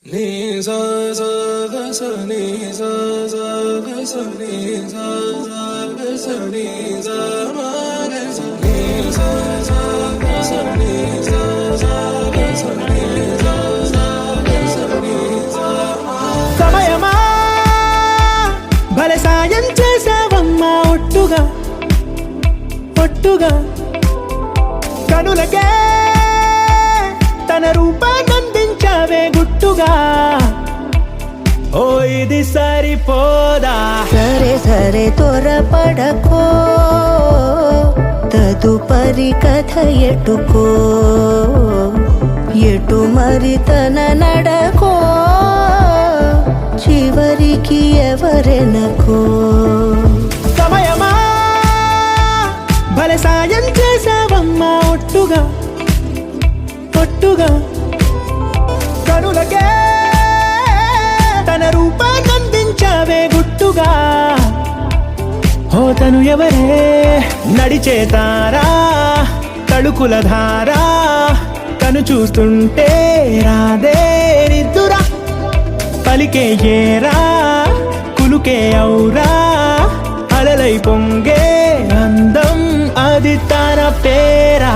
Ni sa sa ga sa ni sa sa ga sa ni sa sa ga sa ni sa ma ga sa ni sa sa ga sa ni sa sa ga sa ni sa sa ga sa ni sa ma సమయమా భలే సాయం చేసావమ్మా ఒట్టుగా ఒట్టుగా కనులకే తన రూపాన్నందించావే గుట్టుగా ఓ ఇది సరిపోదా సరే సరే త్వరపడకో తదుపరి కథ ఎటుకో ఎటు మరి తన నడకో చివరికి ఎవరెనకో సమయమా భలే సాయం చేసావమ్మా ఒట్టుగా ఒట్టుగా కనులకే తన రూపాన్నందించావే గుట్టుగా ఓ తను ఎవరే నడిచే తారా తళుకుల ధారా కను చూస్తుంటే రాదే నిద్దురా పలికే ఏరా కులుకే ఔరా అలలై పొంగే అందం అది తన పేరా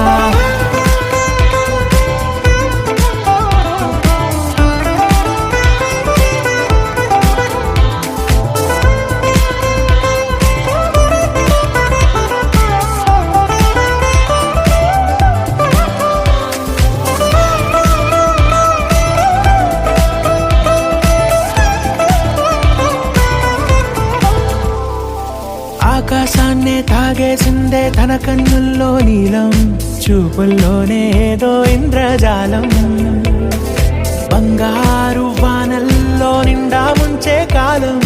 ఆకాశాన్నే తాగేసిందే తన కన్నుల్లో నీలం చూపుల్లోనే ఏదో ఇంద్రజాలం బంగారు వానల్లో నిండా ముంచే కాలం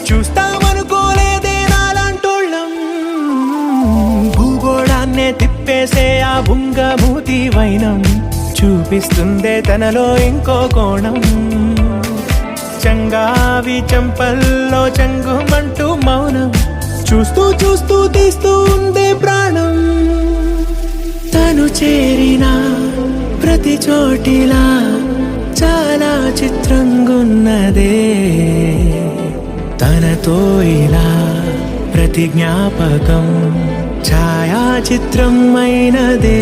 చూస్తామనుకోలేదే నాలాంటోళ్ళం భూగోళాన్నే తిప్పేసే ఆ బుంగమూతి వైనం చూపిస్తుందే తనలో ఇంకో కోణం చంగావి చంపల్లో చంగుమంటూ మౌనం చూస్తూ చూస్తూ తీస్తూ ఉందే ప్రాణం తను చేరిన ప్రతి చోటిలా చాలా చిత్రంగున్నదే తనతో ఇలా ప్రతి జ్ఞాపకం ఛాయాచిత్రం అయినదే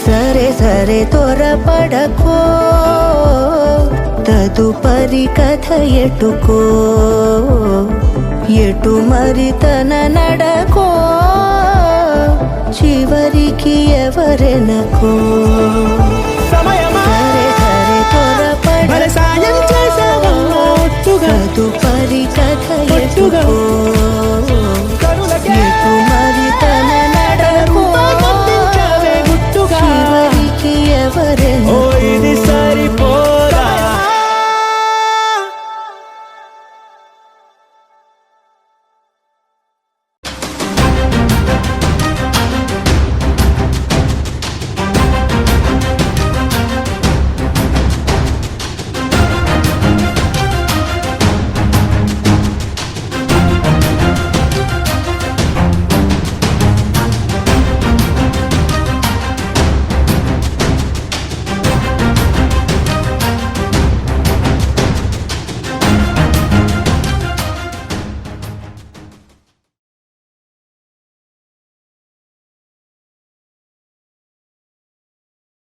సరే సరే త్వరపడకో తదుపరి కథ ఎటుకో ఎటు మరి తన నడకో చివరికి ఎవరెనకో సమయమా సరే సరే భలే సాయం చేసావమ్మా ఒట్టుగా తదుపరి కథ ఒట్టుగా ఎటుకో కనులకే ఎటు మరి